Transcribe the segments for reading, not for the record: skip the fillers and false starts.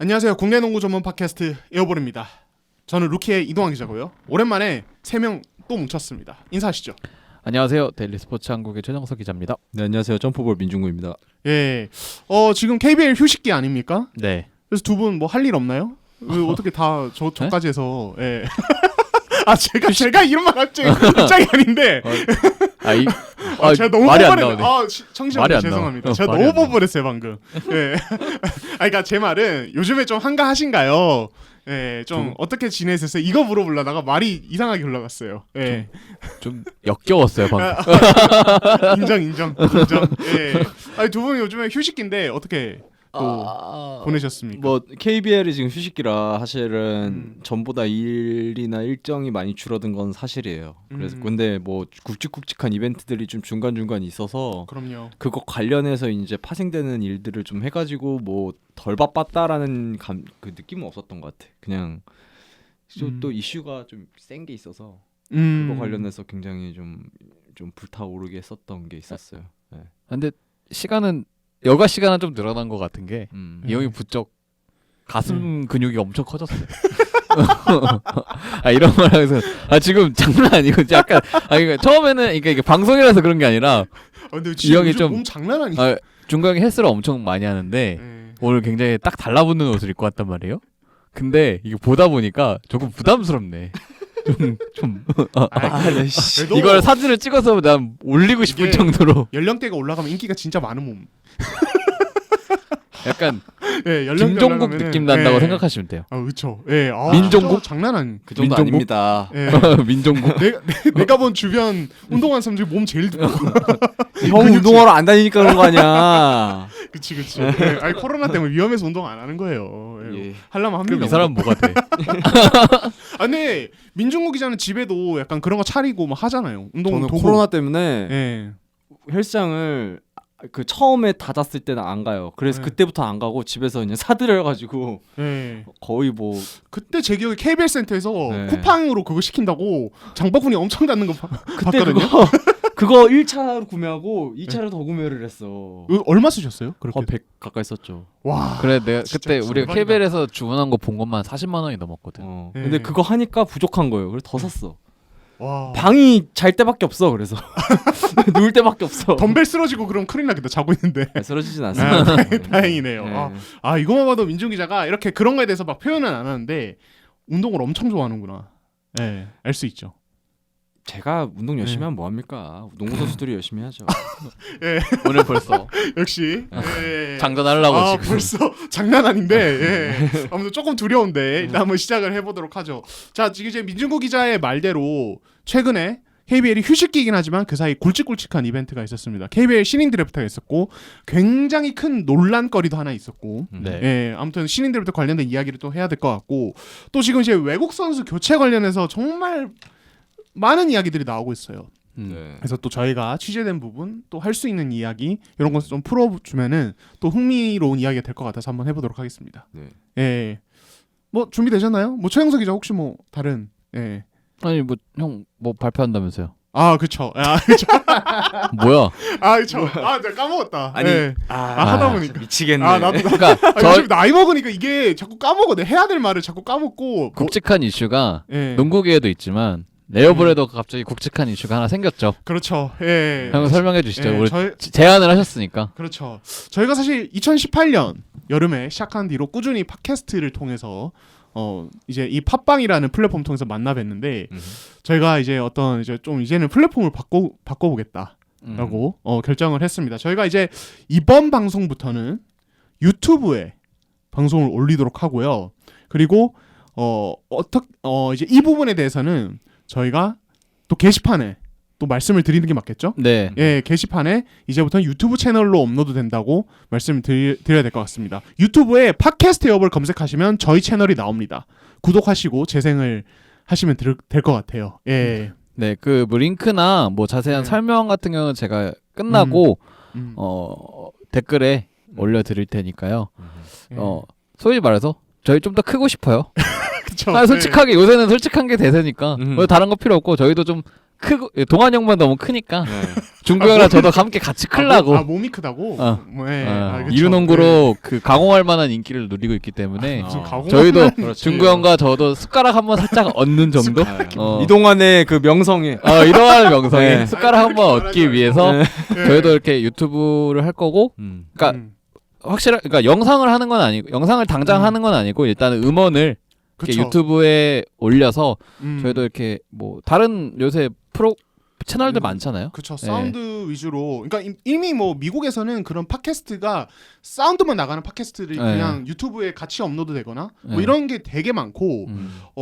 안녕하세요. 국내 농구 전문 팟캐스트 에어볼입니다. 저는 루키의 이동환 기자고요. 오랜만에 3명 또 뭉쳤습니다. 인사하시죠. 안녕하세요. 데일리 스포츠 한국의 최정석 기자입니다. 네, 안녕하세요. 점프볼 민중구입니다. 예, 지금 KBL 휴식기 아닙니까? 네. 그래서 두 분 뭐 할 일 없나요? 어떻게 다 저까지 해서 예. 아 제가 이런 말 할지 입장이 아닌데. 제가 너무 뻔뻔했네. 청취자분 죄송합니다. 제가 너무 뻔뻔했어요 방금. 예. 그러니까 제 말은 요즘에 좀 한가하신가요? 예, 좀 어떻게 지내셨어요? 이거 물어보려다가 말이 이상하게 흘러갔어요. 예, 좀 역겨웠어요 방금. 인정. 예, 아니 두 분 요즘에 휴식기인데 어떻게 또 보내셨습니까? 뭐 KBL이 지금 휴식기라 사실은 전보다 일이나 일정이 많이 줄어든 건 사실이에요. 그래서 근데 뭐 굵직굵직한 이벤트들이 좀 중간중간 있어서 그럼요. 그거 관련해서 이제 파생되는 일들을 좀 해가지고 뭐 덜 바빴다라는 그 느낌은 없었던 것 같아. 그냥 또 이슈가 좀 센 게 있어서 그거 관련해서 굉장히 좀 불타오르게 했었던 게 있었어요. 네. 근데 여가 시간은 좀 늘어난 것 같은 게 이 형이 부쩍 가슴 근육이 엄청 커졌어요. 이런 말하면서 지금 장난 아니고 약간 그러니까 처음에는 이게 방송이라서 그런 게 아니라 근데 이 형이 좀 몸 장난 아니야. 중간에 헬스를 엄청 많이 하는데 오늘 굉장히 딱 달라붙는 옷을 입고 왔단 말이에요. 근데 이게 보다 보니까 조금 부담스럽네. 이걸 사진을 찍어서 난 올리고 싶을 정도로 연령대가 올라가면 인기가 진짜 많은 몸. 약간 예, 김종국 느낌 난다고 생각하시면 돼요. 그렇죠. 예, 민종국 장난 아니. 그 정도 아닙니다. 예. 민종국. 내가 본 주변 운동하는 사람 중에 몸 제일 두꺼워. 형 운동하러 안 다니니까 그런 거 아니야. 그치. 예. 아니 코로나 때문에 위험해서 운동 안 하는 거예요. 예. 하려면 합니다. 그럼 이 사람은 뭐가 돼? 근데 민종국 기자는 집에도 약간 그런 거 차리고 막 하잖아요. 운동 저는 도구. 코로나 때문에 예. 헬스장을 그 처음에 닫았을 때는 안 가요. 그래서 그때부터 안 가고 집에서 그냥 사들여가지고 거의 뭐 그때 제 기억에 KBL 센터에서 쿠팡으로 그거 시킨다고 장바구니 엄청 닫는 거 그때 봤거든요. 그거 1차로 구매하고 2차로 더 구매를 했어. 얼마 쓰셨어요? 그렇게 100 가까이 썼죠. 와. 그래 내가 그때 우리가 대박이다. KBL에서 주문한 거 본 것만 40만 원이 넘었거든. 근데 그거 하니까 부족한 거예요. 그래서 더 샀어. 와. 방이 잘 때밖에 없어. 그래서 누울 때밖에 없어. 덤벨 쓰러지고 그럼 큰일 나겠다. 자고 있는데. 쓰러지진 않습니다. 다행이네요. 네. 이거만 봐도 민중 기자가 이렇게 그런 거에 대해서 막 표현은 안 하는데 운동을 엄청 좋아하는구나. 네, 알 수 있죠. 제가 운동 열심히 하면 뭐 합니까? 농구 선수들이 열심히 하죠. 오늘 벌써 역시 장전하려고 지금. 벌써 장난 아닌데 아무튼 조금 두려운데 일단 한번 시작을 해보도록 하죠. 자, 지금 이제 민중구 기자의 말대로 최근에 KBL이 휴식기이긴 하지만 그 사이 굵직굵직한 이벤트가 있었습니다. KBL 신인 드래프트가 있었고 굉장히 큰 논란거리도 하나 있었고 아무튼 신인 드래프트 관련된 이야기를 또 해야 될 것 같고 또 지금 이제 외국 선수 교체 관련해서 정말 많은 이야기들이 나오고 있어요. 그래서 또 저희가 취재된 부분 또 할 수 있는 이야기 이런 것을 좀 풀어주면은 또 흥미로운 이야기가 될 것 같아서 한번 해보도록 하겠습니다. 뭐 준비되셨나요? 뭐 최영석 기자 혹시 뭐 다른 아니 뭐 형 뭐 발표한다면서요? 그쵸. 뭐야? 그쵸. 내가 까먹었다. 하다 보니까 미치겠네. 나도 그러니까 요즘 나이 먹으니까 이게 자꾸 까먹어. 내가 해야 될 말을 자꾸 까먹고. 굵직한 이슈가 농구계에도 있지만 에어볼에도 갑자기 굵직한 이슈가 하나 생겼죠. 그렇죠. 형 설명해 주시죠. 우리 제안을 하셨으니까. 그렇죠. 저희가 사실 2018년 여름에 시작한 뒤로 꾸준히 팟캐스트를 통해서 이제 이 팟빵이라는 플랫폼 통해서 만나 뵀는데 저희가 이제 이제는 플랫폼을 바꿔보겠다라고 결정을 했습니다. 저희가 이제 이번 방송부터는 유튜브에 방송을 올리도록 하고요. 그리고 이제 이 부분에 대해서는 저희가 또 게시판에 또 말씀을 드리는 게 맞겠죠? 네. 게시판에 이제부터 유튜브 채널로 업로드 된다고 말씀을 드려야 될 것 같습니다. 유튜브에 팟캐스트 에어볼 검색하시면 저희 채널이 나옵니다. 구독하시고 재생을 하시면 될 것 같아요. 네, 그 뭐 링크나 뭐 자세한 설명 같은 경우는 제가 끝나고 댓글에 올려드릴 테니까요. 소위 말해서 저희 좀 더 크고 싶어요. 그쵸. 솔직하게 요새는 솔직한 게 대세니까 다른 거 필요 없고 저희도 좀 크고 동환 형만 너무 크니까 네. 중구 형이랑 저도 함께 같이 클라고 몸이 크다고. 어. 그쵸. 이루농구로 그 가공할 만한 인기를 누리고 있기 때문에 무슨 가공을 저희도 하는- 그렇지. 중구 형과 저도 숟가락 한번 살짝 얻는 정도. 이동환의 그 명성에 이러한 명성에 네. 숟가락 한번 얻기 위해서 네. 저희도 이렇게 유튜브를 할 거고, 그러니까 그러니까 영상을 하는 건 아니고 영상을 당장 하는 건 아니고 일단은 음원을 이렇게 그쵸. 유튜브에 올려서 음. 저희도 이렇게 뭐 다른 요새 프로 채널들 음. 많잖아요. 그쵸. 사운드 위주로. 그러니까 이미 뭐 미국에서는 그런 팟캐스트가 사운드만 나가는 팟캐스트들이 네. 그냥 유튜브에 같이 업로드되거나 뭐 네. 이런 게 되게 많고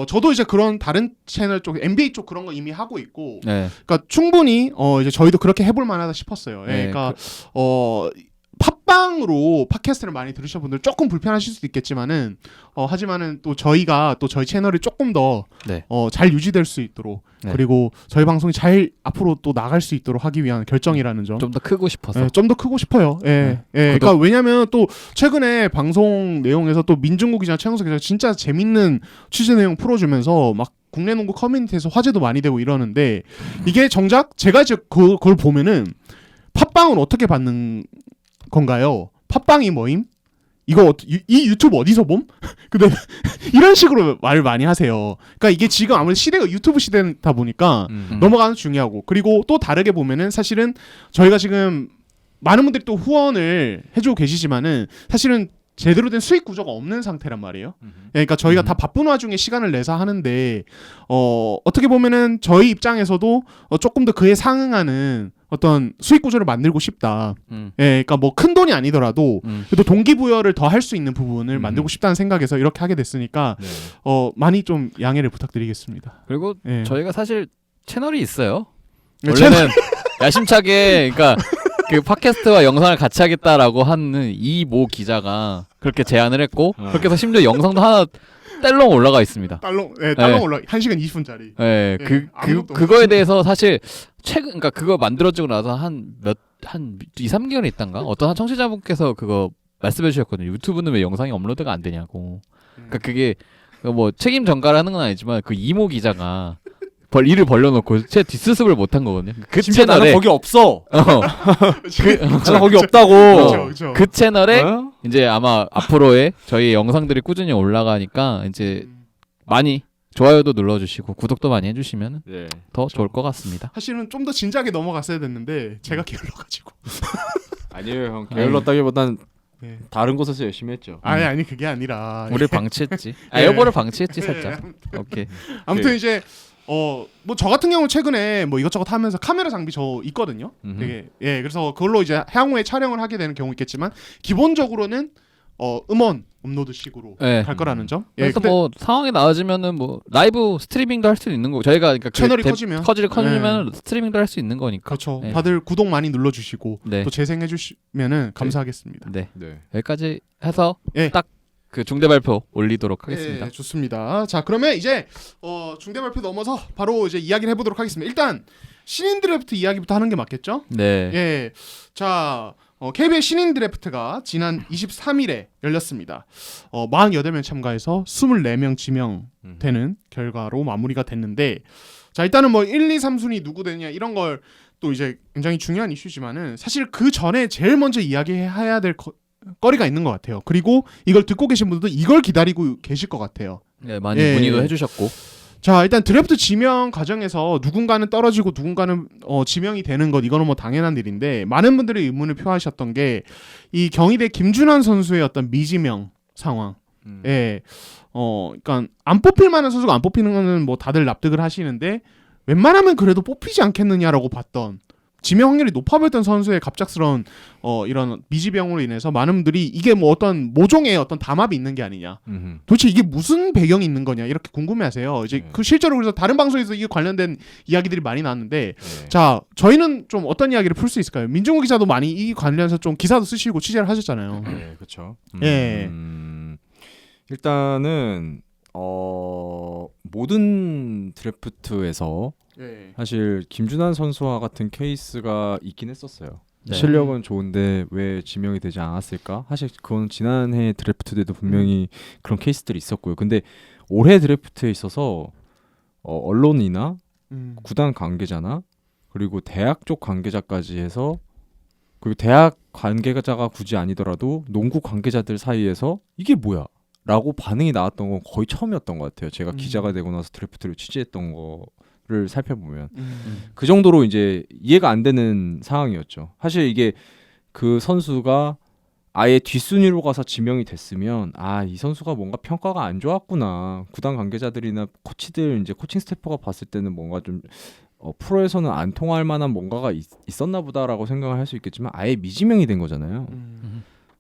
저도 이제 그런 다른 채널 쪽 NBA 쪽 그런 거 이미 하고 있고 네. 그러니까 충분히 이제 저희도 그렇게 해볼 만하다 싶었어요. 예, 네, 그러니까 팟빵으로 팟캐스트를 많이 들으시는 분들 조금 불편하실 수도 있겠지만은 하지만은 또 저희가 또 저희 채널이 조금 더 네. 잘 유지될 수 있도록 네. 그리고 저희 방송이 잘 앞으로 또 나갈 수 있도록 하기 위한 결정이라는 점. 좀 더 크고 싶어서. 좀 더 크고 싶어요. 예. 네. 예. 그러니까 왜냐면 또 최근에 방송 내용에서 또 민중구 기자, 최영석 기자 진짜 재밌는 취재 내용 풀어주면서 막 국내 농구 커뮤니티에서 화제도 많이 되고 이러는데 이게 정작 제가 이제 그걸 보면은 팟빵은 어떻게 받는 건가요? 팟빵이 뭐임? 이거 이 유튜브 어디서 봄? 근데 이런 식으로 말을 많이 하세요. 그러니까 이게 지금 아무래도 시대가 유튜브 시대다 보니까 넘어가는 중요하고 그리고 또 다르게 보면은 사실은 저희가 지금 많은 분들이 또 후원을 해주고 계시지만은 사실은 제대로 된 수익 구조가 없는 상태란 말이에요. 그러니까 저희가 다 바쁜 와중에 시간을 내서 하는데 어떻게 보면은 저희 입장에서도 조금 더 그에 상응하는 어떤 수익 구조를 만들고 싶다. 그러니까 뭐 큰 돈이 아니더라도 그래도 동기부여를 더 할 수 있는 부분을 만들고 싶다는 생각에서 이렇게 하게 됐으니까 네. 많이 좀 양해를 부탁드리겠습니다. 그리고 예. 저희가 사실 채널이 있어요. 네, 원래는 야심차게 그러니까 그 팟캐스트와 영상을 같이 하겠다라고 하는 이모 기자가 그렇게 제안을 했고 그렇게 해서 심지어 영상도 하나 딸렁 올라가 있습니다. 딸렁 네. 올라 1시간 20분짜리. 네, 예, 아무것도 그거에 대해서 사실 최근 그러니까 그거 만들어지고 나서 한 2, 3개월 있단가 어떤 한 청취자분께서 그거 말씀해 주셨거든요. 유튜브는 왜 영상이 업로드가 안 되냐고. 그러니까 그게 뭐 책임 전가를 하는 건 아니지만 그 이모 기자가 일을 벌려놓고 제 뒷수습을 못한 거거든요. 그 심지어 나는 채널에 거기 없어. 나는 거기 없다고. 그렇죠. 그 채널에 어? 이제 아마 앞으로의 저희 영상들이 꾸준히 올라가니까 이제 많이 좋아요도 눌러주시고 구독도 많이 해주시면 네. 더 좋을 것 같습니다. 사실은 좀 더 진지하게 넘어갔어야 됐는데 제가 게을러가지고. 아니에요, 형. 게을렀다기보단 예. 다른 곳에서 열심히 했죠. 아니 그게 아니라. 우리 방치했지. 예. 여보를 방치했지 살짝. 오케이. 아무튼 이제 뭐 저 같은 경우 최근에 뭐 이것저것 하면서 카메라 장비 저 있거든요. 되게 그래서 그걸로 이제 향후에 촬영을 하게 되는 경우 있겠지만 기본적으로는 음원 업로드식으로 네. 갈 거라는 점. 그래서 근데 뭐 상황이 나아지면은 뭐 라이브 스트리밍도 할 수 있는 거고 저희가 그러니까 채널이 커지면. 커지면 스트리밍도 할 수 있는 거니까. 그렇죠. 네. 다들 구독 많이 눌러주시고 네. 또 재생해 주시면은 감사하겠습니다. 네. 네. 여기까지 해서 예. 딱 그 중대 발표 올리도록 하겠습니다. 예, 좋습니다. 자 그러면 이제 중대 발표 넘어서 바로 이제 이야기를 해보도록 하겠습니다. 일단 신인 드래프트 이야기부터 하는 게 맞겠죠? 네. 예. 자 KBL 신인 드래프트가 지난 23일에 열렸습니다. 48명 참가해서 24명 지명되는 결과로 마무리가 됐는데 자 일단은 뭐 1, 2, 3순위 누구 되냐 이런 걸 또 이제 굉장히 중요한 이슈지만은 사실 그 전에 제일 먼저 이야기해야 될 거리가 있는 것 같아요. 그리고 이걸 듣고 계신 분들도 이걸 기다리고 계실 것 같아요. 네, 많이 예. 문의도 해주셨고. 자 일단 드래프트 지명 과정에서 누군가는 떨어지고 누군가는 지명이 되는 것 이거는 뭐 당연한 일인데 많은 분들이 의문을 표하셨던 게 이 경희대 김준환 선수의 어떤 미지명 상황. 예. 그러니까 안 뽑힐 만한 선수가 안 뽑히는 거는 뭐 다들 납득을 하시는데 웬만하면 그래도 뽑히지 않겠느냐라고 봤던 지명 확률이 높아 보였던 선수의 갑작스러운 이런 미지병으로 인해서 많은 분들이 이게 뭐 어떤 모종의 어떤 담합이 있는 게 아니냐. 도대체 이게 무슨 배경이 있는 거냐 이렇게 궁금해하세요. 이제 그 실제로 그래서 다른 방송에서 이게 관련된 이야기들이 많이 나왔는데 자 저희는 좀 어떤 이야기를 풀 수 있을까요? 민중호 기자도 많이 이 관련해서 좀 기사도 쓰시고 취재를 하셨잖아요. 네, 그렇죠. 예. 일단은 모든 드래프트에서 예. 사실 김준환 선수와 같은 케이스가 있긴 했었어요. 네. 실력은 좋은데 왜 지명이 되지 않았을까? 사실 그건 지난해 드래프트 때도 분명히 그런 케이스들이 있었고요. 근데 올해 드래프트에 있어서 언론이나 구단 관계자나 그리고 대학 쪽 관계자까지 해서 그리고 대학 관계자가 굳이 아니더라도 농구 관계자들 사이에서 이게 뭐야? 라고 반응이 나왔던 건 거의 처음이었던 것 같아요. 제가 기자가 되고 나서 드래프트를 취재했던 거를 살펴보면 그 정도로 이제 이해가 안 되는 상황이었죠. 사실 이게 그 선수가 아예 뒷순위로 가서 지명이 됐으면 이 선수가 뭔가 평가가 안 좋았구나. 구단 관계자들이나 코치들 이제 코칭 스태프가 봤을 때는 뭔가 좀 프로에서는 안 통할 만한 뭔가가 있었나 보다라고 생각을 할 수 있겠지만 아예 미지명이 된 거잖아요.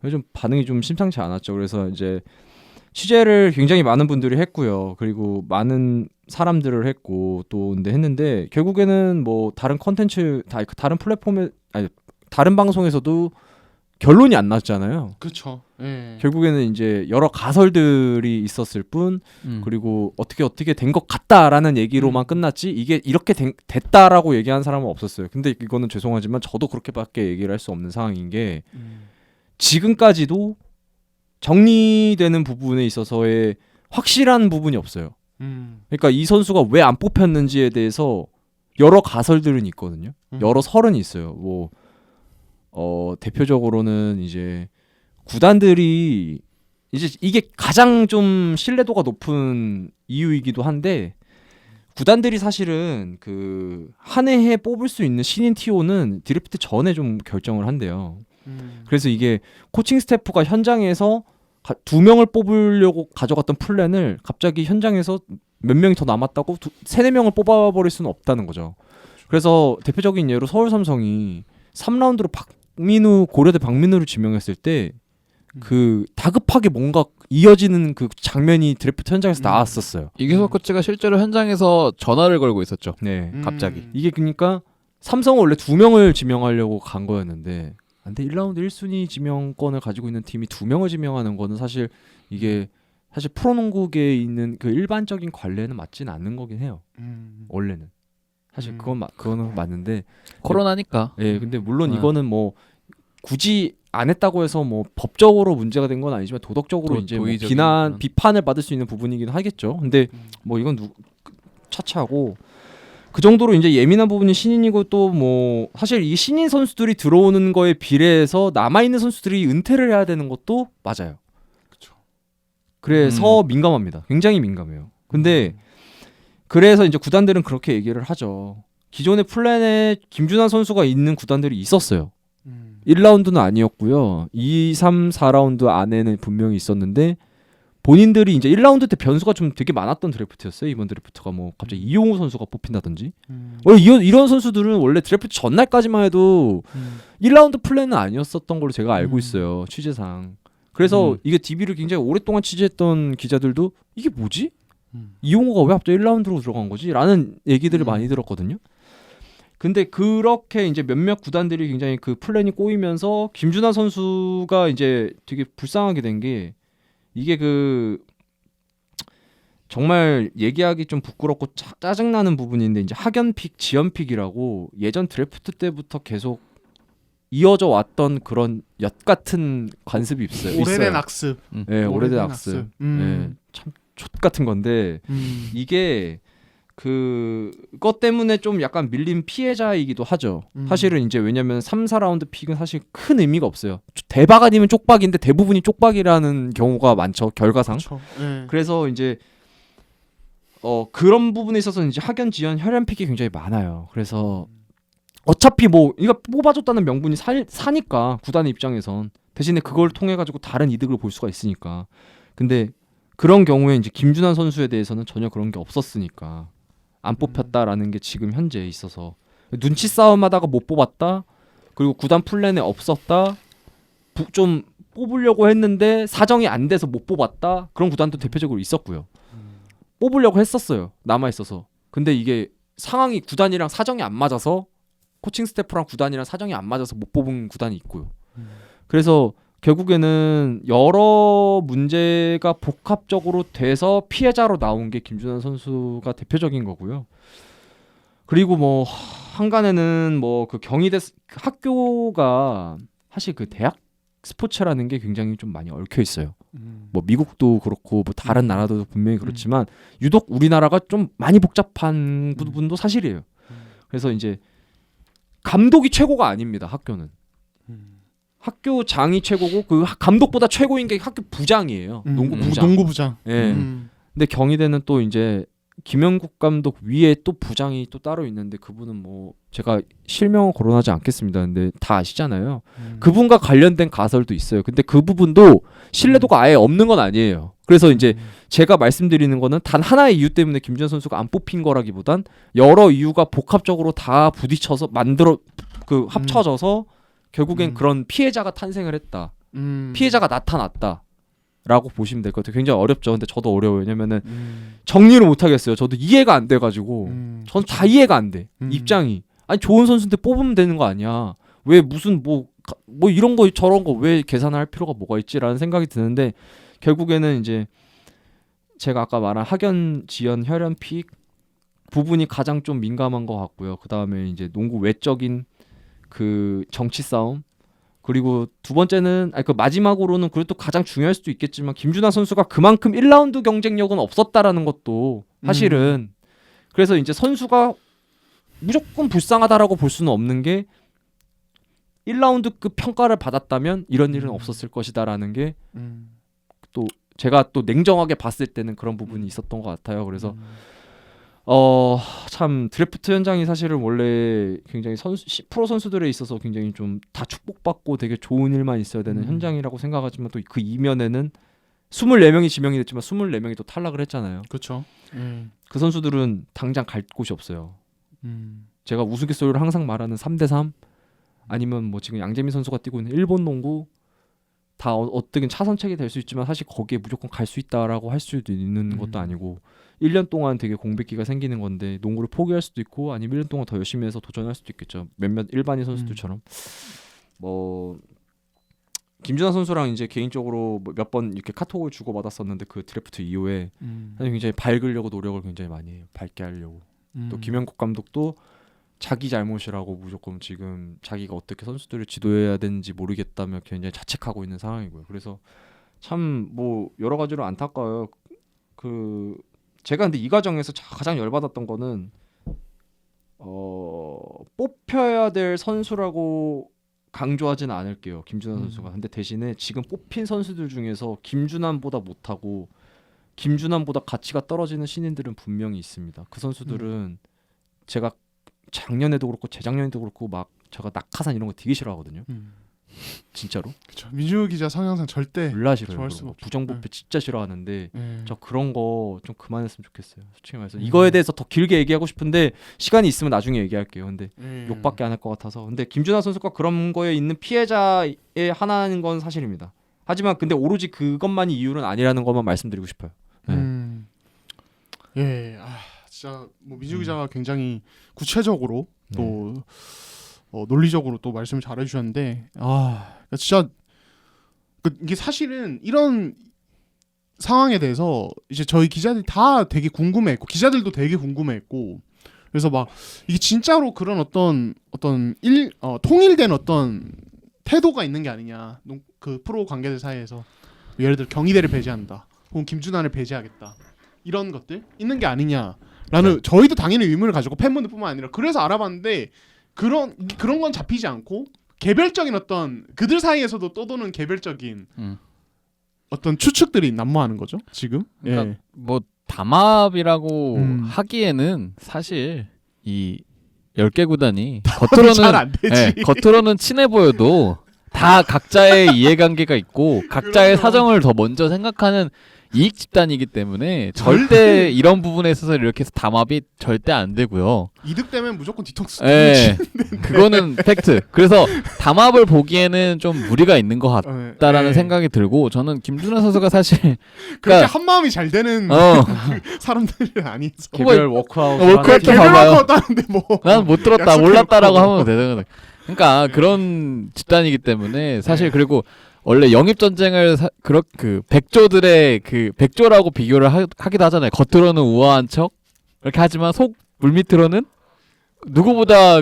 그래서 좀 반응이 좀 심상치 않았죠. 그래서 이제 취재를 굉장히 많은 분들이 했고요. 그리고 많은 사람들을 했고 또 근데 했는데 결국에는 뭐 다른 컨텐츠 다른 플랫폼에 다른 방송에서도 결론이 안 났잖아요. 그렇죠. 결국에는 이제 여러 가설들이 있었을 뿐 그리고 어떻게 된 것 같다라는 얘기로만 끝났지 이게 이렇게 됐다라고 얘기한 사람은 없었어요. 근데 이거는 죄송하지만 저도 그렇게밖에 얘기를 할 수 없는 상황인 게 지금까지도 정리되는 부분에 있어서의 확실한 부분이 없어요. 그러니까 이 선수가 왜 안 뽑혔는지에 대해서 여러 가설들은 있거든요. 여러 설은 있어요. 뭐 대표적으로는 이제 구단들이 이제 이게 가장 좀 신뢰도가 높은 이유이기도 한데 구단들이 사실은 그 한 해에 뽑을 수 있는 신인 TO는 드래프트 전에 좀 결정을 한대요. 그래서 이게 코칭 스태프가 현장에서 2명을 뽑으려고 가져갔던 플랜을 갑자기 현장에서 몇 명이 더 남았다고 3-4명을 뽑아버릴 수는 없다는 거죠. 그래서 대표적인 예로 서울 삼성이 3라운드로 고려대 박민우를 지명했을 때 그 다급하게 뭔가 이어지는 그 장면이 드래프트 현장에서 나왔었어요. 이규석 코치가 실제로 현장에서 전화를 걸고 있었죠. 네. 갑자기. 이게 그러니까 삼성은 원래 2명을 지명하려고 간 거였는데 근데 1라운드 1순위 지명권을 가지고 있는 팀이 2명을 지명하는 거는 사실 이게 사실 프로농구계에 있는 그 일반적인 관례는 맞지는 않는 거긴 해요. 원래는. 사실 그거는 맞는데 코로나니까. 예, 근데 물론 이거는 뭐 굳이 안 했다고 해서 뭐 법적으로 문제가 된 건 아니지만 도덕적으로 이제 뭐 비판을 받을 수 있는 부분이긴 하겠죠. 근데 뭐 이건 차차하고 그 정도로 이제 예민한 부분이 신인이고 또 뭐 사실 이 신인 선수들이 들어오는 거에 비례해서 남아 있는 선수들이 은퇴를 해야 되는 것도 맞아요. 그렇죠. 그래서 민감합니다. 굉장히 민감해요. 근데 그래서 이제 구단들은 그렇게 얘기를 하죠. 기존의 플랜에 김준환 선수가 있는 구단들이 있었어요. 1라운드는 아니었고요. 2, 3, 4라운드 안에는 분명히 있었는데 본인들이 이제 1라운드 때 변수가 좀 되게 많았던 드래프트였어요. 이번 드래프트가 뭐 갑자기 이용우 선수가 뽑힌다든지. 이런 선수들은 원래 드래프트 전날까지만 해도 1라운드 플랜은 아니었었던 걸로 제가 알고 있어요. 취재상. 그래서 이게 DB를 굉장히 오랫동안 취재했던 기자들도 이게 뭐지? 이용우가 왜 갑자기 1라운드로 들어간 거지? 라는 얘기들을 많이 들었거든요. 근데 그렇게 이제 몇몇 구단들이 굉장히 그 플랜이 꼬이면서 김준하 선수가 이제 되게 불쌍하게 된 게 이게 그 정말 얘기하기 좀 부끄럽고 짜증나는 부분인데 이제 학연픽, 지연픽이라고 예전 드래프트 때부터 계속 이어져 왔던 그런 엿 같은 관습이 있어요. 오래된 악습. 네, 오래된 악습. 네, 참 족 같은 건데 이게 그것 때문에 좀 약간 밀린 피해자이기도 하죠. 사실은 이제 왜냐면 3, 4라운드 픽은 사실 큰 의미가 없어요. 대박 아니면 쪽박인데 대부분이 쪽박이라는 경우가 많죠. 결과상. 그렇죠. 그래서 이제 그런 부분에 있어서 이제 학연, 지연, 혈연 픽이 굉장히 많아요. 그래서 어차피 뭐 이거 뽑아줬다는 명분이 사니까 구단의 입장에선 대신에 그걸 통해 가지고 다른 이득을 볼 수가 있으니까. 근데 그런 경우에 이제 김준환 선수에 대해서는 전혀 그런 게 없었으니까 안 뽑혔다라는 게 지금 현재 있어서 눈치 싸움하다가 못 뽑았다. 그리고 구단 플랜에 없었다. 좀 뽑으려고 했는데 사정이 안 돼서 못 뽑았다. 그런 구단도 대표적으로 있었고요. 뽑으려고 했었어요. 남아 있어서. 근데 이게 상황이 구단이랑 사정이 안 맞아서 코칭 스태프랑 구단이랑 사정이 안 맞아서 못 뽑은 구단이 있고요. 그래서 결국에는 여러 문제가 복합적으로 돼서 피해자로 나온 게 김준환 선수가 대표적인 거고요. 그리고 뭐 한간에는 뭐 그 경희대 학교가 사실 그 대학 스포츠라는 게 굉장히 좀 많이 얽혀 있어요. 뭐 미국도 그렇고 뭐 다른 나라도 분명히 그렇지만 유독 우리나라가 좀 많이 복잡한 부분도 사실이에요. 그래서 이제 감독이 최고가 아닙니다. 학교는. 학교장이 최고고 그 감독보다 최고인 게 학교 부장이에요. 농구 부장. 농구 부장. 예. 근데 경희대는 또 이제 김영국 감독 위에 또 부장이 또 따로 있는데 그분은 뭐 제가 실명을 거론하지 않겠습니다. 근데 다 아시잖아요. 그분과 관련된 가설도 있어요. 근데 그 부분도 신뢰도가 아예 없는 건 아니에요. 그래서 이제 제가 말씀드리는 거는 단 하나의 이유 때문에 김준환 선수가 안 뽑힌 거라기보단 여러 이유가 복합적으로 다 부딪혀서 합쳐져서 결국엔 그런 피해자가 탄생을 했다. 피해자가 나타났다. 라고 보시면 될 것 같아요. 굉장히 어렵죠. 근데 저도 어려워요. 왜냐면은 정리를 못 하겠어요. 저도 이해가 안 돼가지고 전 다 이해가 안 돼. 입장이 아니 좋은 선수인데 뽑으면 되는 거 아니야. 왜 무슨 뭐 이런 거 저런 거 왜 계산할 필요가 뭐가 있지라는 생각이 드는데 결국에는 이제 제가 아까 말한 학연, 지연, 혈연, 피 부분이 가장 좀 민감한 것 같고요. 그 다음에 이제 농구 외적인 그 정치 싸움. 그리고 두 번째는 그 마지막으로는 그래도 가장 중요할 수도 있겠지만 김준하 선수가 그만큼 1라운드 경쟁력은 없었다라는 것도 사실은 그래서 이제 선수가 무조건 불쌍하다라고 볼 수는 없는 게 1라운드급 평가를 받았다면 이런 일은 없었을 것이다라는 게 또 제가 또 냉정하게 봤을 때는 그런 부분이 있었던 것 같아요. 그래서 참 드래프트 현장이 사실은 원래 굉장히 프로 선수들에 있어서 굉장히 좀 다 축복받고 되게 좋은 일만 있어야 되는 현장이라고 생각하지만 또 그 이면에는 24명이 지명이 됐지만 24명이 또 탈락을 했잖아요. 그렇죠. 그 선수들은 당장 갈 곳이 없어요. 제가 우스갯소리로 항상 말하는 3대3 아니면 뭐 지금 양재민 선수가 뛰고 있는 일본 농구 다 어떻게 차선책이 될 수 있지만 사실 거기에 무조건 갈 수 있다라고 할 수도 있는 것도 아니고 1년 동안 되게 공백기가 생기는 건데 농구를 포기할 수도 있고 아니면 1년 동안 더 열심히 해서 도전할 수도 있겠죠. 몇몇 일반인 선수들처럼 뭐 김준하 선수랑 이제 개인적으로 몇 번 이렇게 카톡을 주고 받았었는데 그 드래프트 이후에 굉장히 밝으려고 노력을 굉장히 많이 해요. 밝게 하려고. 또 김영국 감독도 자기 잘못이라고 무조건 지금 자기가 어떻게 선수들을 지도해야 되는지 모르겠다며 굉장히 자책하고 있는 상황이고요. 그래서 참 뭐 여러 가지로 안타까워요. 제가 근데 이 과정에서 가장 열받았던 거는 뽑혀야 될 선수라고 강조하지는 않을게요. 김준환 선수가. 근데 대신에 지금 뽑힌 선수들 중에서 김준환보다 못하고 김준환보다 가치가 떨어지는 신인들은 분명히 있습니다. 그 선수들은 제가 작년에도 그렇고 재작년에도 그렇고 막 제가 낙하산 이런 거 되게 싫어하거든요. 진짜로. 그렇죠. 민주 기자 성향상 절대 몰라 싫어요. 좋아할 수가 없죠. 부정부패 진짜 싫어하는데 저 그런 거 좀 그만했으면 좋겠어요. 솔직히 말해서 이거에 대해서 더 길게 얘기하고 싶은데 시간이 있으면 나중에 얘기할게요. 근데 욕밖에 안 할 것 같아서. 근데 김준하 선수가 그런 거에 있는 피해자의 하나인 건 사실입니다. 하지만 근데 오로지 그것만이 이유는 아니라는 것만 말씀드리고 싶어요. 예, 진짜 뭐 민주 기자가 굉장히 구체적으로 또 논리적으로 또 말씀을 잘해주셨는데 그러니까 진짜 이게 사실은 이런 상황에 대해서 이제 저희 기자들이 다 되게 궁금해했고 기자들도 되게 궁금해했고 그래서 막 이게 진짜로 그런 어떤 통일된 어떤 태도가 있는 게 아니냐 그 프로 관계자 사이에서 예를 들어 경희대를 배제한다 혹은 김준환을 배제하겠다 이런 것들 있는 게 아니냐라는 저희도 당연히 의문을 가지고 팬분들뿐만 아니라 그래서 알아봤는데 그런 건 잡히지 않고 개별적인 어떤 그들 사이에서도 떠도는 개별적인 어떤 추측들이 난무하는 거죠 지금. 그러니까 뭐 담합이라고 하기에는 사실 이 10개 구단이 겉으로는 잘 안 되지. 겉으로는 친해 보여도 다 각자의 이해관계가 있고 각자의 사정을 더 먼저 생각하는 이익 집단이기 때문에 절대 이런 부분에 있어서 이렇게 해서 담합이 절대 안 되고요. 이득 되면 무조건 뒤통수. 네, 그거는 팩트. 그래서 담합을 보기에는 좀 무리가 있는 것 같다라는 생각이 들고 저는 김준하 선수가 사실 그렇게 한 마음이 잘 되는 사람들은 아니죠. 개별 워크아웃 봐봐요. 하는데 뭐 난 못 들었다 몰랐다라고 하면 되는. 그러니까 그런 집단이기 때문에 사실 그리고 원래 영입 전쟁을 그 백조들의 그 백조라고 비교를 하기도 하잖아요. 겉으로는 우아한 척 이렇게 하지만 속 물밑으로는 누구보다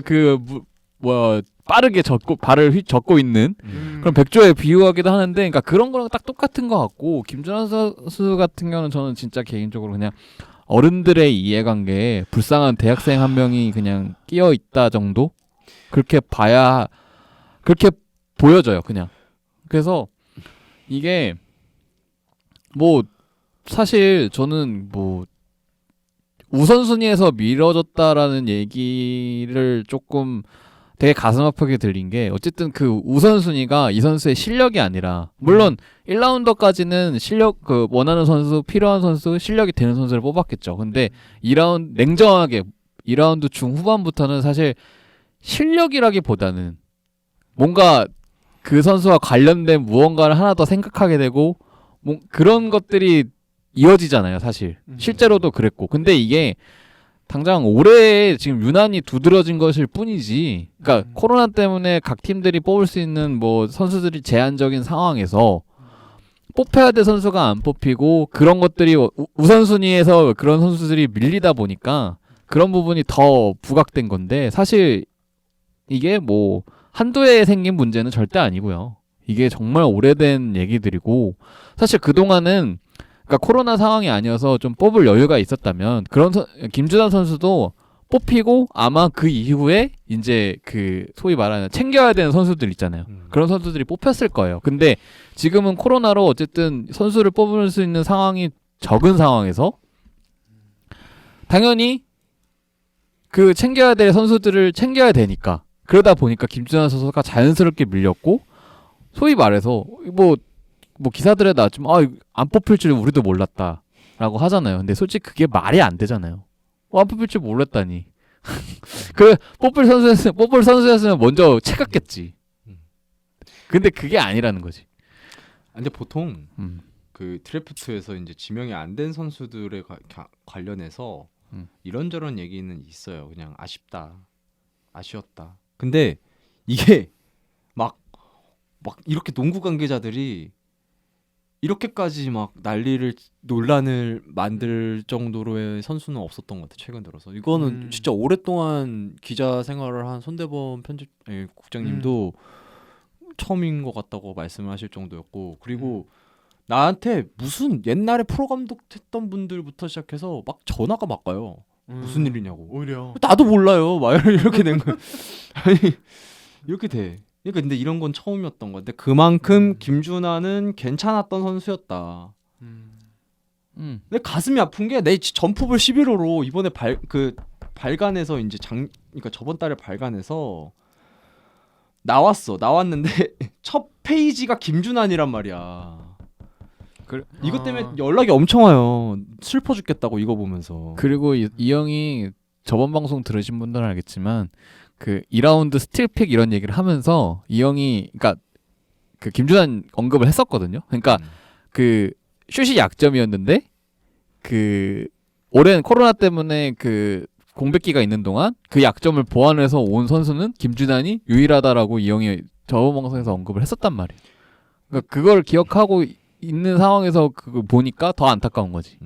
빠르게 발을 젓고 있는 그런 백조에 비유하기도 하는데, 그러니까 그런 거랑 딱 똑같은 것 같고, 김준환 선수 같은 경우는 저는 진짜 개인적으로 그냥 어른들의 이해관계에 불쌍한 대학생 한 명이 그냥 끼어 있다 정도 그렇게 그렇게 보여져요 그냥. 그래서 이게 뭐 사실 저는 뭐 우선순위에서 미뤄졌다라는 얘기를 조금 되게 가슴 아프게 들린 게, 어쨌든 그 우선순위가 이 선수의 실력이 아니라, 물론 1라운더까지는 실력, 그 원하는 선수, 필요한 선수, 실력이 되는 선수를 뽑았겠죠. 근데 2라운드 냉정하게 2라운드 중후반부터는 사실 실력이라기보다는 뭔가 그 선수와 관련된 무언가를 하나 더 생각하게 되고, 뭐 그런 것들이 이어지잖아요 사실. 실제로도 그랬고. 근데 이게 당장 올해 지금 유난히 두드러진 것일 뿐이지, 그러니까 코로나 때문에 각 팀들이 뽑을 수 있는 뭐 선수들이 제한적인 상황에서 뽑혀야 될 선수가 안 뽑히고, 그런 것들이 우선순위에서 그런 선수들이 밀리다 보니까 그런 부분이 더 부각된 건데, 사실 이게 뭐 한두 해에 생긴 문제는 절대 아니고요. 이게 정말 오래된 얘기들이고, 사실 그동안은 그러니까 코로나 상황이 아니어서 좀 뽑을 여유가 있었다면 김준환 선수도 뽑히고 아마 그 이후에 이제 그 소위 말하는 챙겨야 되는 선수들 있잖아요. 그런 선수들이 뽑혔을 거예요. 근데 지금은 코로나로 어쨌든 선수를 뽑을 수 있는 상황이 적은 상황에서 당연히 그 챙겨야 될 선수들을 챙겨야 되니까, 그러다 보니까 김준환 선수가 자연스럽게 밀렸고, 소위 말해서 뭐 기사들에 나왔지만 안 뽑힐 줄 우리도 몰랐다라고 하잖아요. 근데 솔직히 그게 말이 안 되잖아요. 안 뽑힐 줄 몰랐다니. 그 뽑을 선수였으면 먼저 채갔겠지. 근데 그게 아니라는 거지. 근데 보통 그 드래프트에서 이제 지명이 안 된 선수들에 관련해서 이런저런 얘기는 있어요. 그냥 아쉬웠다. 근데 이게 막 이렇게 농구 관계자들이 이렇게까지 막 논란을 만들 정도로의 선수는 없었던 것 같아 최근 들어서. 이거는 진짜 오랫동안 기자 생활을 한 손대범 국장님도 처음인 것 같다고 말씀하실 정도였고, 그리고 나한테 무슨 옛날에 프로 감독 했던 분들부터 시작해서 막 전화가 막 가요. 무슨 일이냐고. 오히려 나도 몰라요. 막 이렇게 된 거야. 아니 이렇게 돼. 그러니까 근데 이런 건 처음이었던 건데, 그만큼 김준환은 괜찮았던 선수였다. 내 가슴이 아픈 게, 내 점프볼 11호로 이번에 발간해서 이제 그러니까 저번 달에 발간해서 나왔는데 첫 페이지가 김준환이란 말이야. 이것 때문에 연락이 엄청 와요. 슬퍼 죽겠다고 이거 보면서. 그리고 이 형이 저번 방송 들으신 분들은 알겠지만, 그 2라운드 스틸픽 이런 얘기를 하면서 이 형이, 그러니까 그 김준환 언급을 했었거든요. 그러니까 그 슛이 약점이었는데, 그 오랜 코로나 때문에 그 공백기가 있는 동안 그 약점을 보완해서 온 선수는 김준환이 유일하다라고 이 형이 저번 방송에서 언급을 했었단 말이에요. 그러니까 그걸 기억하고 있는 상황에서 그거 보니까 더 안타까운 거지.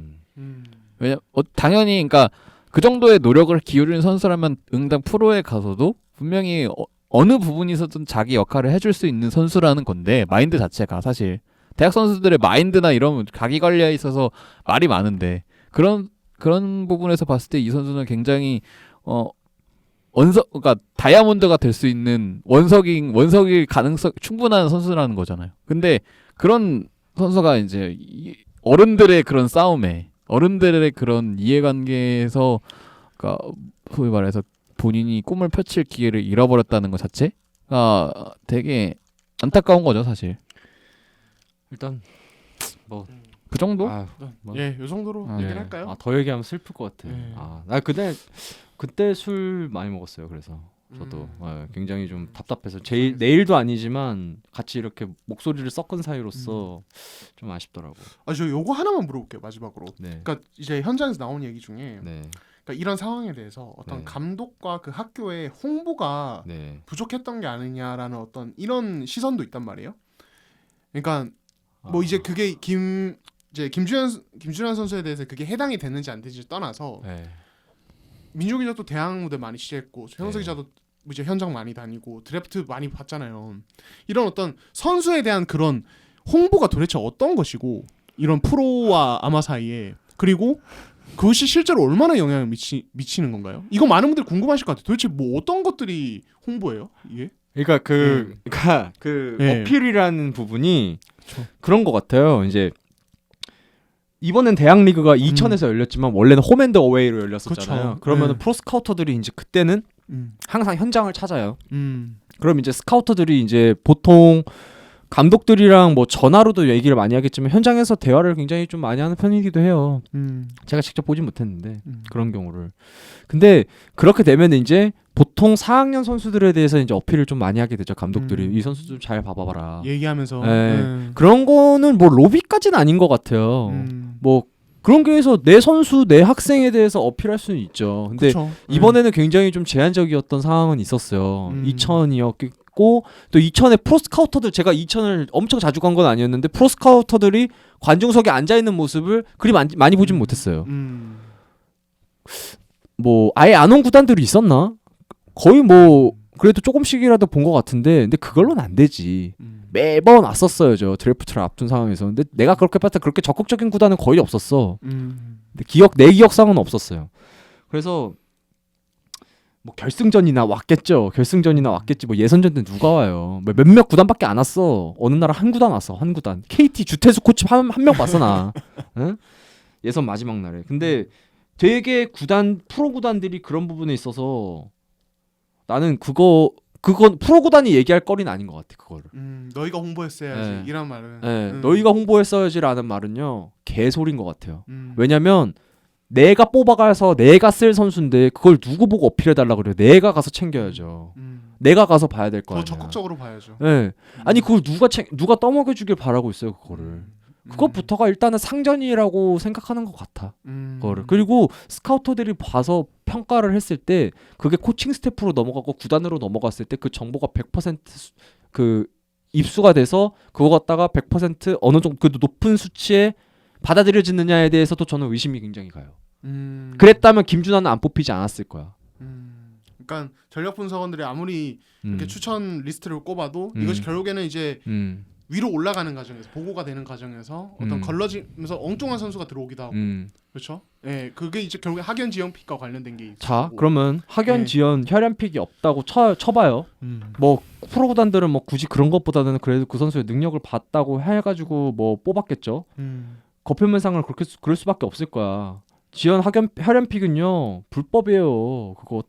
왜냐 당연히 그러니까 그 정도의 노력을 기울이는 선수라면 응당 프로에 가서도 분명히 어느 부분에서든 자기 역할을 해줄 수 있는 선수라는 건데, 마인드 자체가 사실 대학 선수들의 마인드나 이런 자기 관리에 있어서 말이 많은데, 그런 부분에서 봤을 때 이 선수는 굉장히 그러니까 다이아몬드가 될 수 있는 원석일 가능성 충분한 선수라는 거잖아요. 근데 그런 선수가 이제 어른들의 그런 싸움에, 어른들의 그런 이해관계에서, 그러니까 소위 말해서 본인이 꿈을 펼칠 기회를 잃어버렸다는 것 자체가 되게 안타까운 거죠 사실. 일단 뭐 그 정도? 예, 요 정도로 얘기할까요? 더 얘기하면 슬플 것 같아. 나 그때 술 많이 먹었어요. 그래서 저도 굉장히 좀 답답해서 내일도 아니지만 같이 이렇게 목소리를 섞은 사이로서 좀 아쉽더라고. 저 요거 하나만 물어볼게요 마지막으로. 네. 그러니까 이제 현장에서 나온 얘기 중에 네. 그러니까 이런 상황에 대해서 어떤 네. 감독과 그 학교의 홍보가 네. 부족했던 게 아니냐라는 어떤 이런 시선도 있단 말이에요. 그러니까 뭐 이제 그게 김준환 선수에 대해서 그게 해당이 됐는지 안 됐는지 떠나서 네. 민주 기자도 대학 무대 많이 취재했고 최영석 네. 기자도 이제 현장 많이 다니고 드래프트 많이 봤잖아요. 이런 어떤 선수에 대한 그런 홍보가 도대체 어떤 것이고 이런 프로와 아마 사이에 그리고 그것이 실제로 얼마나 영향을 미치는 건가요? 이거 많은 분들이 궁금하실 것 같아요. 도대체 뭐 어떤 것들이 홍보예요? 이게? 그러니까 그 네. 어필이라는 부분이 그쵸. 그런 것 같아요. 이제 이번엔 대학 리그가 이천에서 열렸지만 원래는 홈앤드 어웨이로 열렸었잖아요. 그쵸. 그러면은 네. 프로 스카우터들이 이제 그때는 음. 항상 현장을 찾아요. 음. 그럼 이제 스카우터들이 이제 보통 감독들이랑 뭐 전화로도 얘기를 많이 하겠지만 현장에서 대화를 굉장히 좀 많이 하는 편이기도 해요. 제가 직접 보진 못했는데 그런 경우를. 근데 그렇게 되면 이제 보통 4학년 선수들에 대해서 이제 어필을 좀 많이 하게 되죠. 감독들이 이 선수 좀 잘 봐봐라. 얘기하면서 네. 그런 거는 뭐 로비까지는 아닌 것 같아요. 뭐 그런 게에서 내 선수, 내 학생에 대해서 어필할 수는 있죠. 근데 그쵸. 이번에는 굉장히 좀 제한적이었던 상황은 있었어요. 2000이었고 또 2000에 프로스카우터들 제가 2000을 엄청 자주 간 건 아니었는데 프로스카우터들이 관중석에 앉아 있는 모습을 그리 많이 보진 못했어요. 뭐 아예 안 온 구단들이 있었나? 거의 뭐 그래도 조금씩이라도 본 것 같은데 근데 그걸로는 안 되지. 매번 왔었어요, 저 드래프트를 앞둔 상황에서. 근데 내가 그렇게 봤을 때 그렇게 적극적인 구단은 거의 없었어. 근데 내 기억상은 없었어요. 그래서 뭐 결승전이나 왔겠죠. 결승전이나 왔겠지. 뭐 예선전 때 누가 와요? 뭐 몇몇 구단밖에 안 왔어. 어느 나라 한 구단 왔어. 한 구단. KT 주태수 코치 한 명 봤어 나. 응? 예선 마지막 날에. 근데 되게 프로 구단들이 그런 부분에 있어서 나는 그건 프로 구단이 얘기할 거리는 아닌 것 같아. 그거를. 너희가 홍보했어야지. 네. 이런 말은. 네, 너희가 홍보했어야지라는 말은요 개소리인 것 같아요. 음. 왜냐면 내가 뽑아가서 내가 쓸 선수인데 그걸 누구 보고 어필해달라 그래요. 내가 가서 챙겨야죠. 내가 가서 봐야 될 거 더 아니야. 적극적으로 봐야죠. 네. 아니 그걸 누가 떠먹여주길 바라고 있어요. 그거를. 그것부터가 일단은 상전이라고 생각하는 것 같아. 그거를. 그리고 스카우터들이 봐서 평가를 했을 때 그게 코칭 스태프로 넘어가고 구단으로 넘어갔을 때 그 정보가 100% 입수가 돼서 그거 갖다가 100% 어느 정도 그 높은 수치에 받아들여지느냐에 대해서도 저는 의심이 굉장히 가요. 그랬다면 김준환은 안 뽑히지 않았을 거야. 그러니까 전력 분석원들이 아무리 이렇게 추천 리스트를 꼽아도 이것이 결국에는 이제 위로 올라가는 과정에서 보고가 되는 과정에서 어떤 걸러지면서 엉뚱한 선수가 들어오기도 하고 그렇죠? 예, 그게 이제 결국에 학연 지연 픽과 관련된 게 있고. 자, 그러면 학연 네. 지연 혈연 픽이 없다고 쳐봐요. 뭐 프로 구단들은 뭐 굳이 그런 것보다는 그래도 그 선수의 능력을 봤다고 해가지고 뭐 뽑았겠죠. 거표면상을 그럴 수밖에 없을 거야. 지연 혈연 픽은요 불법이에요. 그거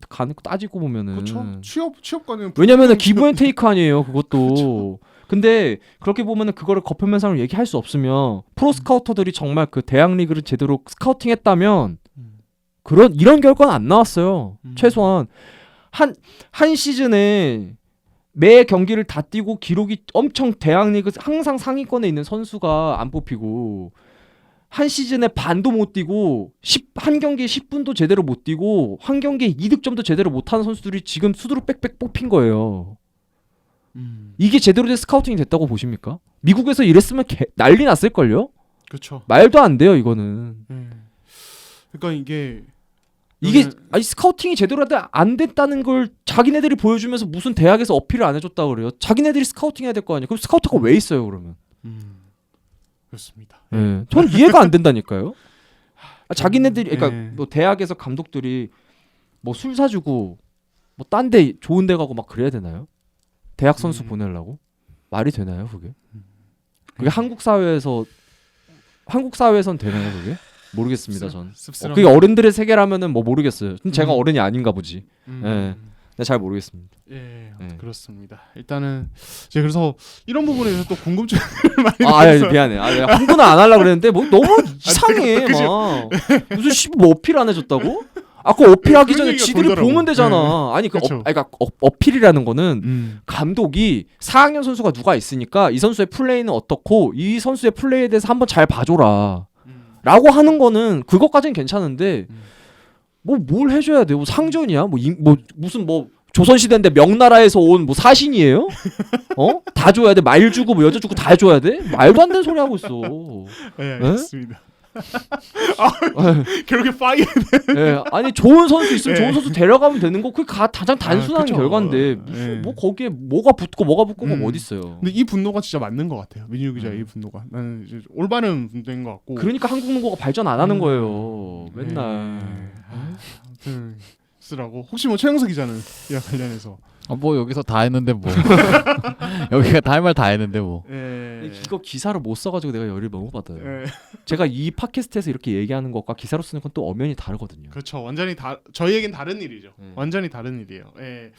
따지고 보면은. 그렇죠. 취업과는 왜냐면은 기브 앤 테이크 아니에요. 그것도. 근데 그렇게 보면은 그거를 거표면상을 얘기할 수 없으면 프로 스카우터들이 정말 그 대학 리그를 제대로 스카우팅했다면 이런 결과는 안 나왔어요. 최소한 한 시즌에 매 경기를 다 뛰고 기록이 엄청 대학 리그 항상 상위권에 있는 선수가 안 뽑히고 한 시즌에 반도 못 뛰고 한 경기에 10분도 제대로 못 뛰고 한 경기에 2득점도 제대로 못하는 선수들이 지금 수두로 빽빽 뽑힌 거예요. 이게 제대로 된 스카우팅이 됐다고 보십니까? 미국에서 이랬으면 난리 났을걸요? 그렇죠. 말도 안 돼요 이거는. 그러니까 이게 아니 스카우팅이 제대로 안 됐다는 걸 자기네들이 보여주면서 무슨 대학에서 어필을 안 해줬다 그래요. 자기네들이 스카우팅 해야 될 거 아니에요. 그럼 스카우터가 왜 있어요 그러면? 그렇습니다. 네. 전 이해가 안 된다니까요. 자기네들이 그러니까 네. 뭐 대학에서 감독들이 뭐 술 사주고 뭐 딴 데 좋은 데 가고 막 그래야 되나요? 대학 선수 보내려고? 말이 되나요 그게? 그게 한국 사회에선 되나요 그게? 모르겠습니다 전. 씁쓸한. 그게 어른들의 세계라면은 뭐 모르겠어요. 제가 어른이 아닌가 보지. 네. 잘 모르겠습니다. 예, 네. 그렇습니다. 일단은 이제 그래서 이런 부분에 대해서 또 궁금증을 많이 미안해. 내가 홍보는 안 하려고 그랬는데 뭐 너무 이상해. 막 무슨 뭐 어필 안 해줬다고? 그 어필하기 그런 전에 얘기가 지들이 돌더라고. 보면 되잖아. 아니 그렇죠. 그러니까 어필이라는 거는 감독이 4학년 선수가 누가 있으니까 이 선수의 플레이는 어떻고 이 선수의 플레이에 대해서 한번 잘 봐줘라 라고 하는 거는 그것까지는 괜찮은데 뭐 뭘 해줘야 돼? 뭐 상전이야? 무슨 조선시대인데 명나라에서 온 뭐 사신이에요? 다 줘야 돼? 말 주고 뭐 여자 주고 다 줘야 돼? 말도 안 되는 소리 하고 있어. 네, 알겠습니다. 결국에 파이어. 예, 아니 좋은 선수 있으면 예. 좋은 선수 데려가면 되는 거 그게 가장 단순한 그쵸. 결과인데 예. 뭐 거기에 뭐가 붙고 뭐가 붙고가 뭐 어디 있어요. 근데 이 분노가 진짜 맞는 것 같아요. 민유 기자의 이 분노가 나는 이제 올바른 분노인 것 같고. 그러니까 한국 농구가 발전 안 하는 거예요. 맨날. 아무튼 쓰라고. 혹시 뭐 최영석 기자는 이와 관련해서. 뭐 여기서 다 했는데 뭐 여기가 다 할 말 다 했는데 뭐. 이거 기사를 못 써가지고 내가 열을 너무 받아요. 예. 제가 이 팟캐스트에서 이렇게 얘기하는 것과 기사로 쓰는 건 또 엄연히 다르거든요. 그렇죠. 완전히 저희에겐 다른 일이죠. 음. 완전히 다른 일이에요. 예.